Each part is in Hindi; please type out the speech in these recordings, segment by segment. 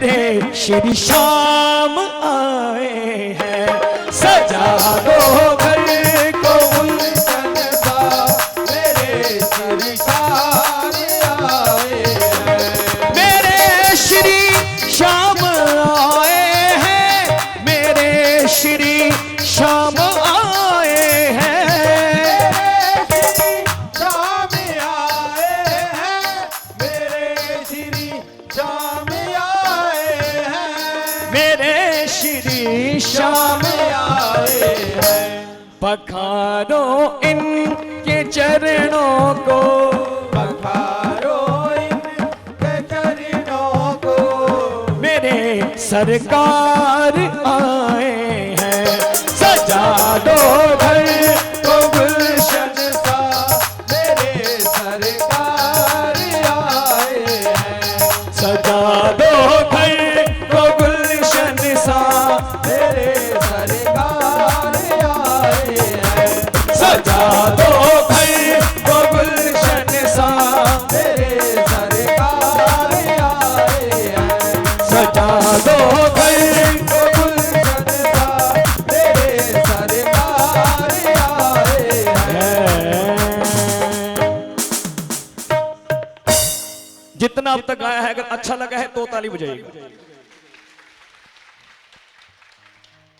मेरे श्री श्याम आए हैं, सजा दो घर को गुलशन सा, मेरे श्री श्याम आए हैं, मेरे श्री श्याम आए हैं, मेरे श्री श्याम आए हैं, श्याम आए हैं, मेरे श्री श्याम आए हैं, मेरे श्री श्याम आए हैं। पखारो इनके चरणों को, पखारो इनके चरणों को, मेरे सरकार आए हैं, सजा दो घर को गुलशन सा, मेरे सरकार आए हैं, सजा दो घर को गुलशन सा, मेरे सरकार आए हैं, सजा दो घर को गुलशन सा, मेरे सरकार आए हैं, सजा दो घर को गुलशन सा, मेरे सरकार आए हैं। जितना अब तक आया है, अगर अच्छा लगा है तो ताली बजाइएगा,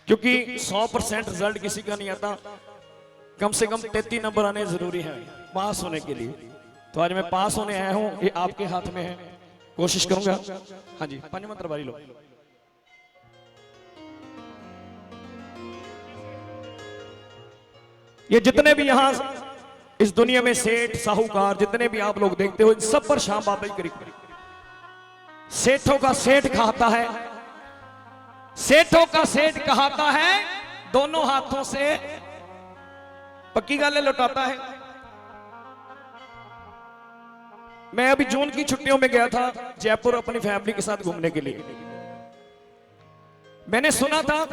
क्योंकि 100% रिजल्ट किसी का नहीं आता, कम से कम 33 नंबर आने जरूरी है पास होने के लिए। तो आज मैं पास होने आया हूं, ये आपके हाथ में है, कोशिश करूंगा। हाँ जी, पंच मंत्र बारी लो। ये जितने भी यहां इस दुनिया में सेठ साहूकार जितने भी आप लोग देखते हो, इन सब पर श्याम बाबा ही करीब करीब। सेठों का सेठ कहता है, सेठों का सेठ कहता है, दोनों हाथों से पक्की गाले लौटाता है। मैं अभी जून की छुट्टियों में गया था जयपुर अपनी फैमिली के साथ घूमने के लिए। मैंने सुना था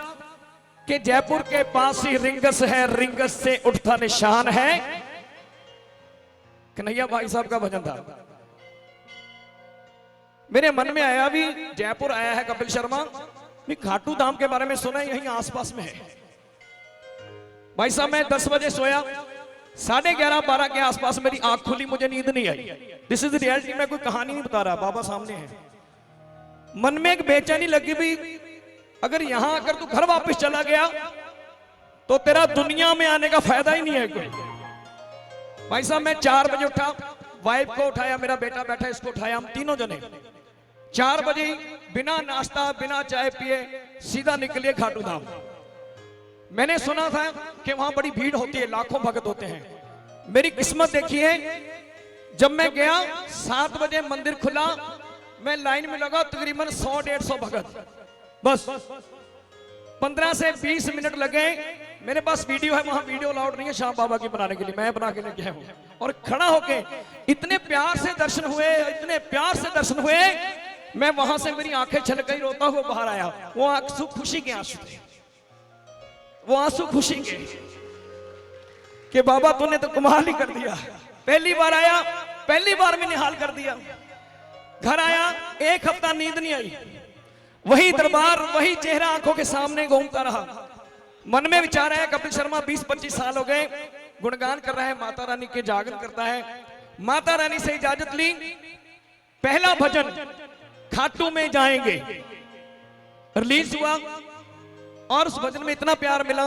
कि जयपुर के पास ही रिंगस है, रिंगस से उठता निशान है। कन्हैया भाई साहब का भजन था। मेरे मन में आया, भी जयपुर आया है कपिल शर्मा, भी खाटू धाम के बारे में सुना है, यहीं आसपास में है। भाई साहब मैं 10 बजे सोया, 11:30-12 के आसपास मेरी आंख खुली, मुझे नींद नहीं आई। दिस इज रियलिटी, मैं कोई कहानी नहीं बता रहा, बाबा सामने है। मन में एक बेचैनी लगी, भी अगर यहां आकर तू घर वापस चला गया तो तेरा दुनिया में आने का फायदा ही नहीं है कोई। भाई साहब मैं 4 बजे उठा, वाइफ को उठाया, मेरा बेटा बैठा इसको उठाया, हम तीनों जने 4 बजे बिना नाश्ता बिना चाय पिए सीधा निकलिए खाटू धाम। मैंने सुना था कि वहां बड़ी भीड़ होती है, लाखों भक्त होते हैं। मेरी किस्मत देखिए, जब मैं गया 7 बजे मंदिर खुला, मैं लाइन में लगा, तकरीबन 100-150 भक्त, बस 15 से 20 मिनट लगे। मेरे पास वीडियो है, वहां वीडियो अलाउड नहीं है श्याम बाबा की बनाने के लिए, मैं बना के लेके आया हूं। और खड़ा होके इतने प्यार से दर्शन हुए, इतने प्यार से दर्शन हुए, मैं वहां से मेरी आंखें छलक गई, रोता हुआ बाहर आया। वो आंसू खुशी के आंसू थे, वो आंसू खुशी के, कि बाबा तूने तो कमाल ही कर दिया। पहली बार आया, पहली बार में निहाल कर दिया। घर आया, 1 हफ्ता नींद नहीं आई, वही दरबार, वही चेहरा आंखों के सामने घूमता रहा। मन में विचार आया, कपिल शर्मा 20-25 साल हो गए, गुणगान कर रहा है, माता रानी के जागरण करता है। माता रानी से इजाजत ली, पहला भजन खाटू में जाएंगे रिलीज हुआ, और उस भजन में इतना प्यार मिला।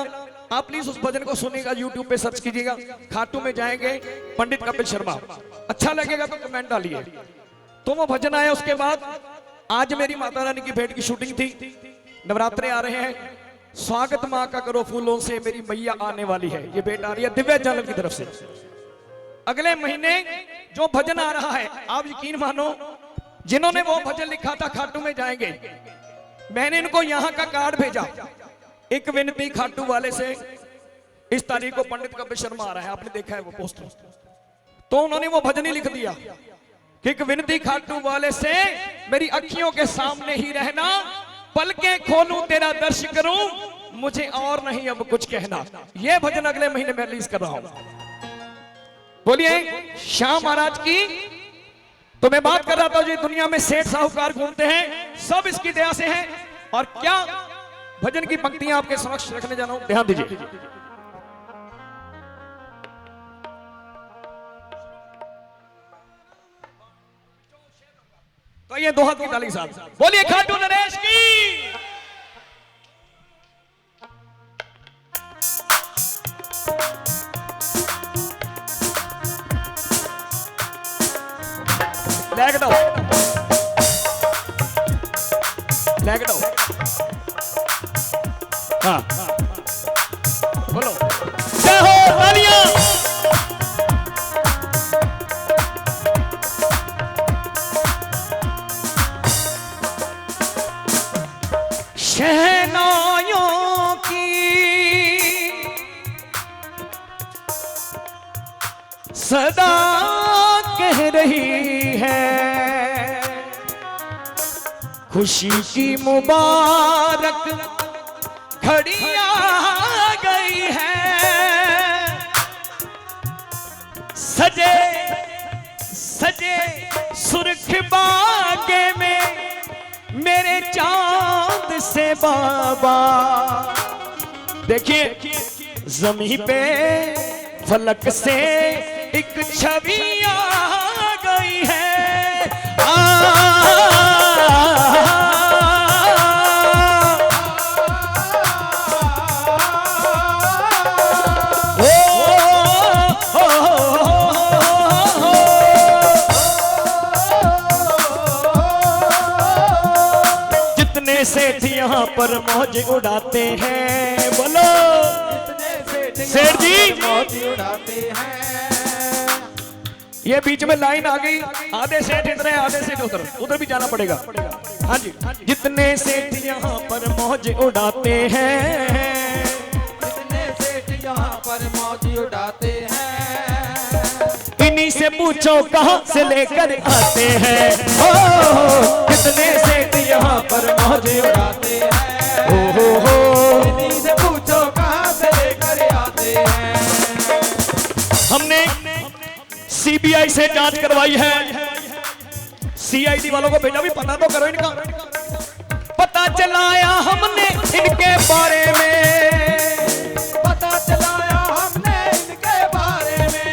आप प्लीज उस भजन को सुनिएगा, यूट्यूब पे सर्च कीजिएगा, खाटू में जाएंगे पंडित कपिल शर्मा। अच्छा लगेगा तो कमेंट डालिए। तो वो भजन आया। उसके बाद आज मेरी माता रानी की भेंट की शूटिंग थी, नवरात्रे आ रहे हैं, स्वागत माँ का करो फूलों से, मेरी मैया आने वाली है, ये भेंट आ रही है दिव्य जन्म की तरफ से। अगले महीने जो भजन आ रहा है, आप यकीन मानो, जिन्होंने वो भजन लिखा था खाटू में जाएंगे, मैंने इनको यहाँ का कार्ड भेजा, एक विनती खाटू वाले से, इस तारीख को पंडित कपिल शर्मा आ रहा है, आपने देखा है वो पोस्टर। तो उन्होंने वो भजन ही लिख दिया कि एक विनती खाटू वाले से, मेरी अखियों के सामने ही रहना, पलकें खोलूं तेरा दर्श करूं, मुझे और नहीं अब कुछ कहना। ये भजन अगले महीने में रिलीज कर रहा हूं। बोलिए श्याम महाराज की। तो मैं बात कर रहा था, जो दुनिया में सेठ साहूकार घूमते हैं, सब इसकी दया से हैं। और क्या भजन की पंक्तियां आपके समक्ष रखने जा रहा हूं, ध्यान दीजिए। तो ये दो हाथ की ताली के साथ बोलिए खाटू नरेश की। लैग दो, लैग दो। हाँ बोलो जय हो तालियां। शहनाइयों की सदा कह रही है, खुशी की मुबारक घड़ी आ गई है। सजे सजे सुर्ख बागे में मेरे चांद से बाबा, देखिए जमीन पे फलक से एक छवि आ गई है। जितने सेठ यहाँ पर मौज उड़ाते हैं, बोलो सेठ जी मौज उड़ाते हैं। ये बीच में लाइन आ गई, आधे सेठ इधर है आधे सेठ उधर, उधर भी जाना पड़ेगा। हाँ जी, जितने सेठ यहाँ पर मौज उड़ाते हैं, जितने सेठ यहाँ पर मौज उड़ाते हैं, इन्हीं से पूछो कहाँ से लेकर आते हैं। ओ कितने सेठ यहाँ पर मौज उड़ाते हैं, हो इन्हीं से पूछो कहाँ से लेकर आते हैं। हमने सीबीआई से जांच करवाई है, सीआईडी वालों को भेजा भी, पता तो करो इनका। पता चलाया हमने इनके बारे में, पता चलाया हमने इनके बारे में,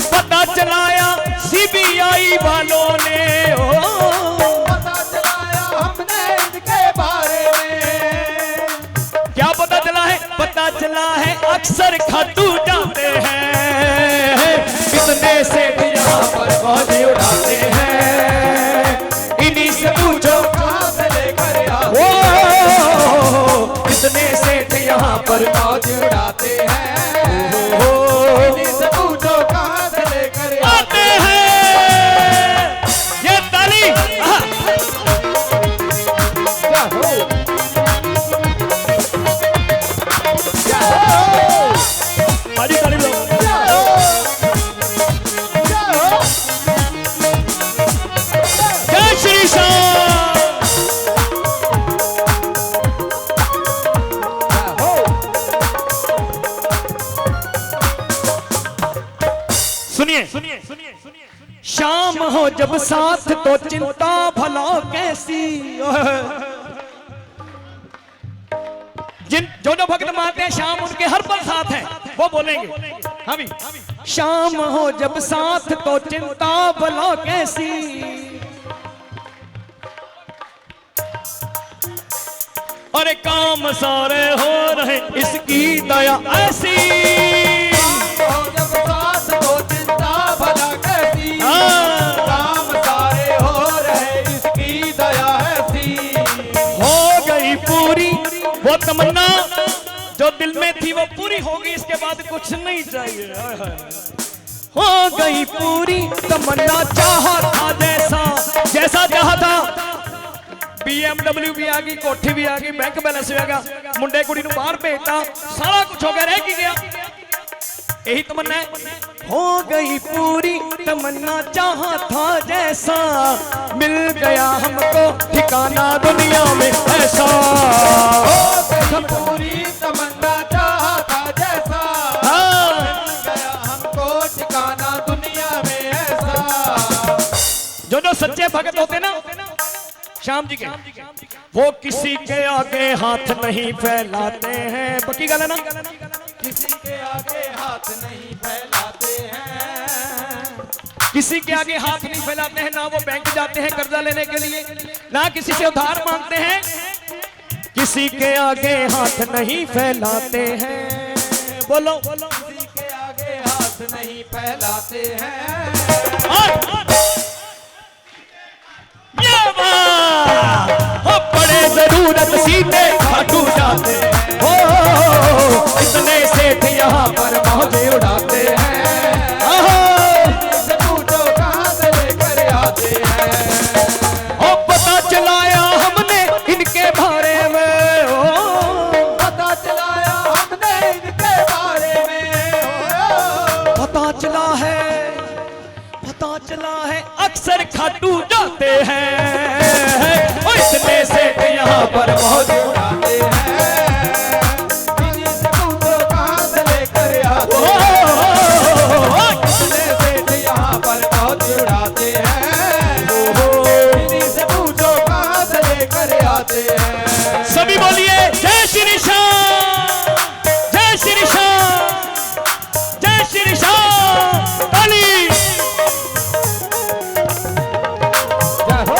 पता चलाया सीबीआई वालों ने। ओ पता चलाया हमने इनके बारे में। क्या पता चला है? पता चला है अक्सर खाटू जाते हैं। कितने सेठ यहाँ पर मौज उड़ाते हैं, इन्हीं से पूछो कहाँ से लेकर आते ओ कितने सेठ यहाँ पर मौज उड़ाते हैं, इन्हीं से पूछो कहाँ से लेकर आते हैं। ये ताली बड़ी ताली लो। जय श्री श्याम। सुनिए सुनिए सुनिए सुनिए, शाम हो जब साथ तो चिंता भला कैसी। जिन जो भक्त मानते हैं शाम उनके हर पल साथ है, वो बोलेंगे हाँ भी। शाम हो जब साथ तो चिंता भला कैसी, अरे काम सारे हो रहे इसकी दया ऐसी। जब साथ तो चिंता भला कैसी, हाँ। काम सारे हो रहे इसकी दया ऐसी। हो गई पूरी वो तमन्ना जो दिल में थी, वो पूरी होगी, इसके बाद कुछ नहीं चाहिए। हो गई पूरी तमन्ना, चाहा था जैसा जैसा चाहा था। BMW भी आ गई, कोठी भी आ गई, बैंक बैलेंस भी आ गया, मुंडे कुड़ी नूं बाहर भेजता, सारा कुछ हो गया, रह की गया। यही तमन्ना है। हो गई पूरी तमन्ना, चाहा था जैसा, मिल गया हमको ठिकाना दुनिया में ऐसा। हो गई पूरी तमन्ना, चाहा था जैसा, हाँ। मिल गया हमको ठिकाना दुनिया में ऐसा। जो सच्चे भगत होते ना, श्याम जी के, वो किसी के आगे हाथ नहीं फैलाते हैं। पक्की गल है ना? किसी के आगे हाथ नहीं फैलाते हैं, किसी के आगे हाथ नहीं फैलाते हैं, ना वो बैंक जाते हैं कर्जा लेने के लिए, ना किसी से उधार मांगते हैं। किसी के आगे हाथ नहीं फैलाते हैं। बोलो बोलो। किसी के आगे हाथ नहीं फैलाते हैं। ये बात हो, बड़े जरूरत सीधे खाटू जाते हैं। हो इतने सेठ यहाँ पर मौजे उड़ाते हैं। से पूछो कहाँ से लेकर आते हैं। ओ पता चलाया हमने इनके बारे में, पता चलाया हमने इनके बारे में। पता चला है अक्सर खाटू जाते हैं। ओ इतने सेठ यहाँ पर मौजे उड़ाते हैं। इन्हीं से पूछो कहाँ से लेकर आते हैं। इतने सेठ यहाँ पर मौज उड़ाते हैं। इन्हीं से पूछो कहाँ से लेकर आते हैं। सभी बोलिए जय श्री श्याम, जय श्री श्याम, जय श्री श्याम। ताली। जय हो,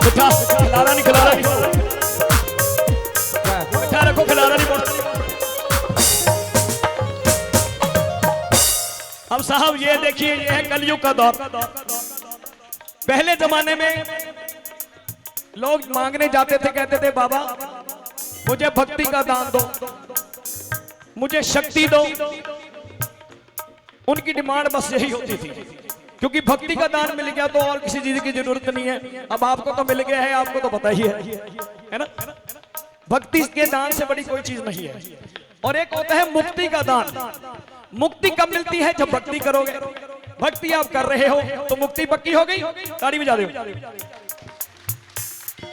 मिठा खिलाना नहीं, खिलाना नहीं, मिठा रखो, खिलाना नहीं बोलते। अब साहब ये देखिए, ये है कलयुग का दौर। पहले जमाने में लोग मांगने जाते थे, कहते थे बाबा मुझे भक्ति का दान दो, मुझे शक्ति दो। उनकी डिमांड बस यही होती थी, क्योंकि भक्ति का दान मिल गया तो और किसी चीज की जरूरत नहीं है। अब आपको तो मिल गया है, आपको तो पता ही है ना? भक्ति के दान से बड़ी कोई चीज नहीं है। और एक होता है मुक्ति का दान। मुक्ति कब मिलती है? जब भक्ति करोगे। भक्ति आप कर रहे हो तो मुक्ति पक्की हो गई। ताड़ी बजा दो।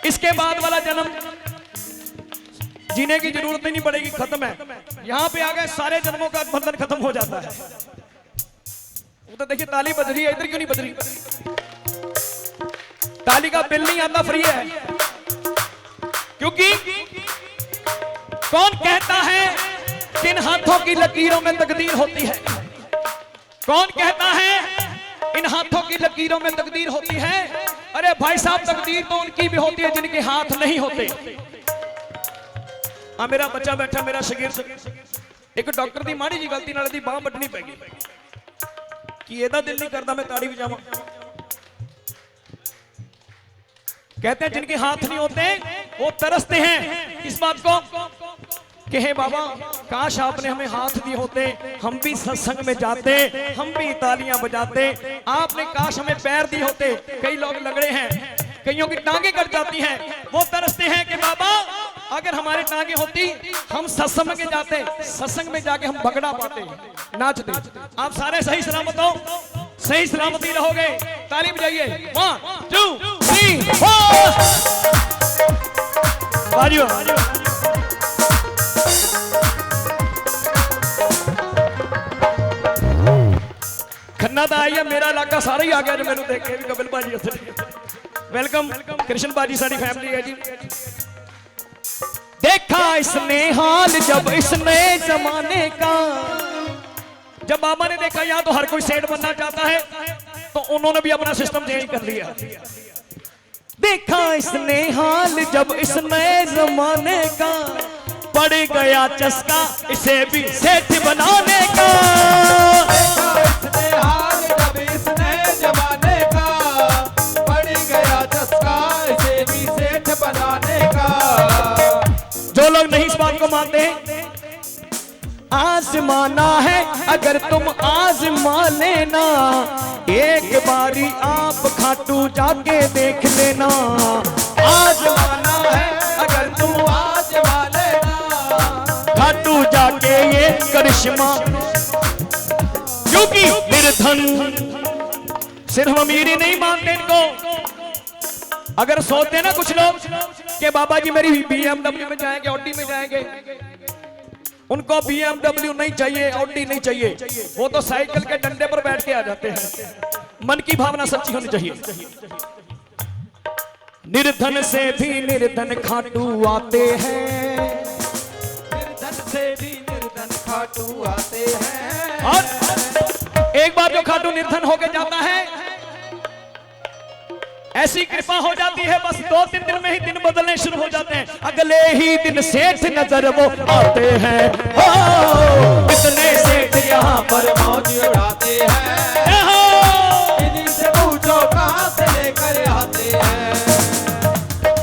इसके बाद वाला जन्म जीने की जरूरत नहीं पड़ेगी, खत्म है। यहां पे आ गए, सारे जन्मों का बंधन खत्म हो जाता है। वो तो देखिए ताली बज रही है, इधर क्यों नहीं बज रही? ताली का बिल नहीं आता, फ्री है। क्योंकि कौन कहता है किन हाथों की लकीरों में तकदीर होती है? कौन कहता है इन हाथों की लकीरों में तकदीर होती है? अरे भाई साहब, तकदीर तो उनकी भी होती है जिनके हाथ नहीं होते। मेरा बच्चा बैठा, मेरा शगीर, एक डॉक्टर दी माड़ी जी गलती नाल दी बांह बटनी पै गई कि एदा दिल नहीं करता मैं ताड़ी बजावां। कहते हैं जिनके हाथ नहीं होते वो तरसते हैं इस बात को कि हे बाबा, काश आपने हमें हाथ दिए होते, हम भी सत्संग में जाते, हम भी तालियां बजाते। आपने काश हमें पैर दिए होते। कई लोग लगड़े हैं, कईयों की टांगे कट जाती हैं, वो तरसते हैं कि बाबा अगर हमारी टांगे होती हम सत्संग में जाते, सत्संग में जाके हम भगड़ा पाते, नाचते। आप सारे सही सलामत हो, सही सलामती रहोगे। ताली बजाइए। 1 2 3 4। बाजू खन्ना तो आई है, मेरा इलाका सारा ही आ गया जो मैंने देख के भी। कपिल भाजी वेलकम, कृष्ण भाजी सारी फैमिली है जी। देखा इसने हाल जब इसने जमाने का, जब बाबा ने देखा यहाँ तो हर कोई सेठ बनना चाहता है तो उन्होंने भी अपना सिस्टम चेंज कर लिया। देखा इसने हाल जब इसने जमाने का, पड़ गया चस्का इसे भी सेठ बनाने का। इसने हाल जब इसने जमाने का, पड़ गया चस्का इसे भी सेठ बनाने का। जो लोग नहीं इस बात को मानते हैं, आजमाना है अगर तुम आजमा लेना, एक बारी आप खाटू जाके देख लेना। आजमाना है अगर तुम आजमा लेना, खाटू जाके ये करिश्मा। क्योंकि निर्धन सिर्फ अमीरी नहीं मानते इनको। अगर सोचते ना कुछ लोग कि बाबा जी मेरी BMW में जाएंगे, ऑडी में जाएंगे, उनको BMW नहीं चाहिए, ऑडी नहीं चाहिए, वो तो साइकिल के डंडे पर बैठ के आ जाते हैं। मन की भावना सच्ची होनी चाहिए। निर्धन से भी निर्धन खाटू आते हैं, निर्धन से भी निर्धन खाटू आते हैं। और एक बार जो खाटू निर्धन होके जाता है, ऐसी कृपा हो जाती है, बस 2-3 दिन में ही दिन बदलने शुरू हो जाते हैं। अगले ही दिन सेठ नजर वो आते हैं। कितने सेठ यहाँ पर मौज उड़ाते हैं, इन्हीं से पूछो कहाँ से लेकर आते हैं।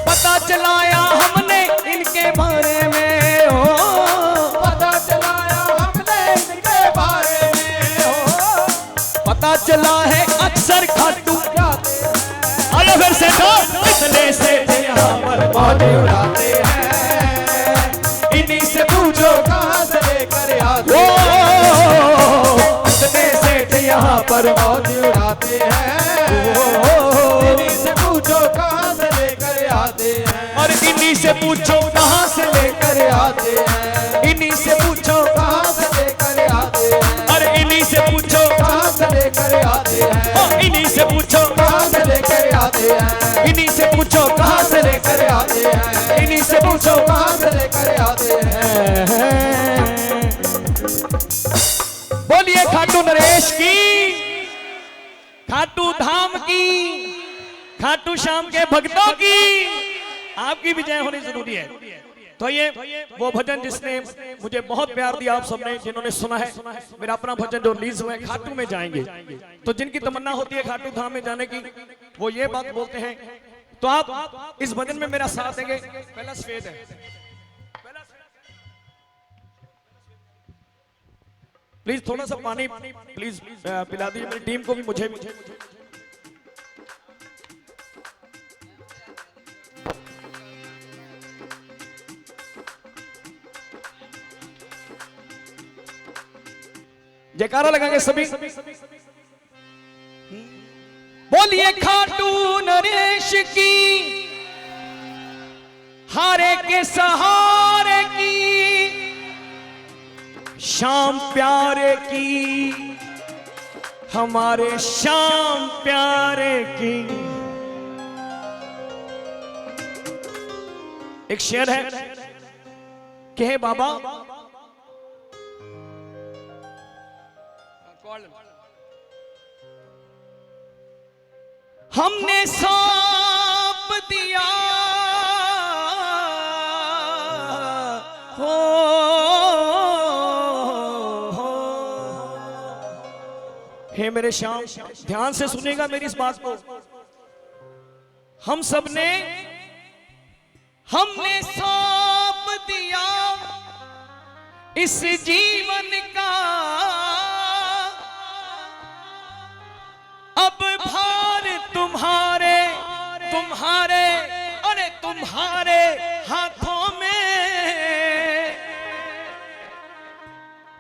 पता चलाया हमने इनके बारे में, हो पता चलाया हमने इनके बारे में, हो पता चला है अक्सर खाटू जाते हैं। अरे फिर से तो कितने सेठ यहाँ पर मौज उड़ाते हैं, इन्हीं से पूछो कहाँ से लेकर आते हैं। कितने सेठ यहाँ पर मौज उड़ाते हैं, इन्हीं से पूछो कहाँ से लेकर आते हैं। और इन्हीं से पूछो कहाँ से लेकर आते हैं, इन्हीं से पूछो, कहाँ से लेकर आते हैं। अरे इन्हीं से पूछो, कहाँ से लेकर आते हैं, इन्हीं से पूछो, कहाँ से लेकर आते हैं। इन्हीं से पूछो कहाँ से लेकर आते हैं, इन्हीं से पूछो। कहाँ से लेकर आते हैं। बोलिए खाटू नरेश की, खाटू धाम की, खाटू श्याम के भक्तों की आपकी विजय होनी जरूरी है। तो ये वो भजन जिसने मुझे बहुत प्यार दिया, आप सबने जिन्होंने सुना है, मेरा अपना भजन जो रिलीज हुआ है, खाटू में जाएंगे। तो जिनकी तमन्ना होती है खाटू धाम में जाने की, वो ये बात बोलते हैं। तो आप इस भजन में मेरा साथ देंगे। पहला श्वेत है, प्लीज थोड़ा सा पानी प्लीज पिला दीजिए मेरी टीम को भी, मुझे भी। जयकारा लगाएंगे सभी। बोलिए खाटू नरेश की, हारे के सहारे की, शाम प्यारे की, हमारे शाम प्यारे की। एक शेर है कि हे बाबा, हमने सौंप दिया हो, हे मेरे श्याम, ध्यान से सुनेगा मेरी इस बात को। हम सबने हमने सौंप दिया इस जीवन का, अब भार तुम्हारे तुम्हारे अरे तुम्हारे हाथों में,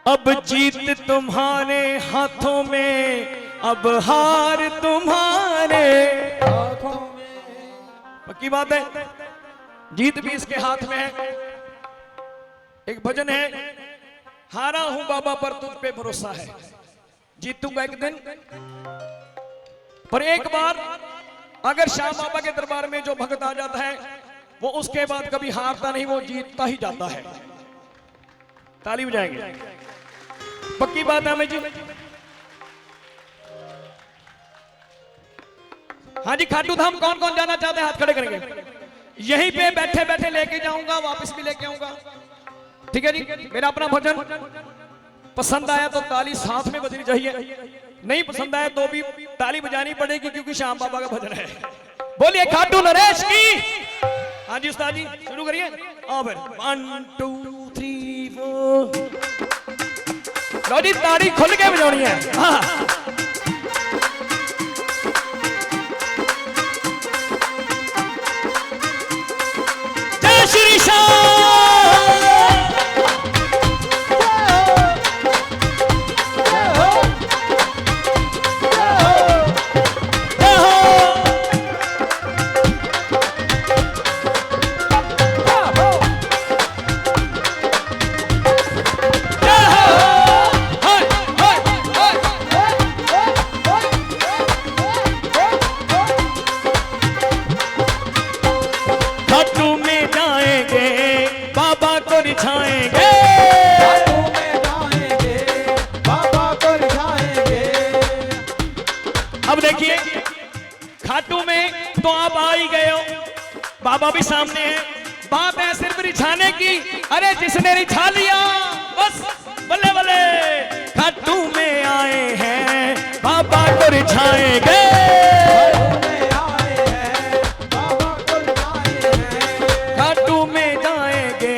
अब जीत तुम्हारे हाथों में, अब हार तुम्हारे हाथों में। पक्की बात है, जीत भी इसके हाथ में है। एक भजन है, हारा हूं बाबा पर तुझ पे भरोसा है, जीतूंगा एक दिन। पर एक बार अगर श्याम बाबा के दरबार में जो भक्त आ जाता है, वो उसके बाद कभी हारता नहीं, वो जीतता ही जाता है। ताली बजाएंगे, पक्की बात है हमें जी। हाँ जी, खाटू धाम कौन कौन जाना चाहते हैं हाथ खड़े करेंगे। यहीं पे बैठे बैठे लेके जाऊंगा, वापस भी लेके आऊंगा। ठीक है जी। मेरा अपना भजन पसंद आया तो ताली साथ में बजनी चाहिए, नहीं पसंद आया तो भी ताली बजानी पड़ेगी, क्योंकि श्याम बाबा का भजन है। बोलिए खाटू नरेश की। हाँ जी उस्ताद जी, शुरू करिए। 1 2 3 4। लो जी, ताली खुल के बजानी है। हाँ। जय श्री श्याम। बाबा भी सामने है। बात है सिर्फ रिझाने की, अरे जिसने रिझा लिया बस बल्ले बल्ले। खाटू में आए हैं बाबा को रिझाएंगे, खाटू में जाएंगे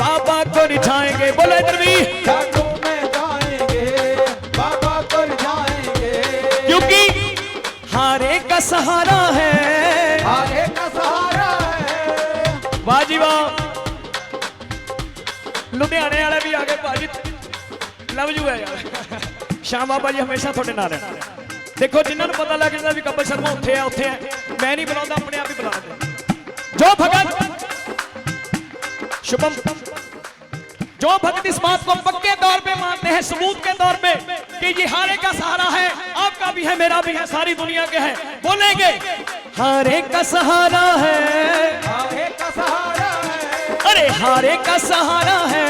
बाबा को रिझाएंगे। बोलो इधर भी, खाटू में जाएंगे बाबा को रिझाएंगे, क्योंकि हारे का सहारा है, आगे का सहारा है। वाह जी वाह। लुधियाने वाले भी आगे भाजी लव यू है यार। श्याम बाबा जी हमेशा थोड़े नाल रहना। देखो जिन्होंने पता लग जाता भी कपिल शर्मा उत्थे है उत्थे है, मैं नहीं बुलाता, अपने आप ही बुला दे। जो भगत शुभम, जो भक्त इस बात को पक्के तौर पे मानते हैं, सबूत के तौर पे कि ये हारे का सहारा है, आपका भी है मेरा भी है, सारी दुनिया के है, बोलेंगे हारे का सहारा है, आगे का सहारा है, अरे हारे का सहारा है।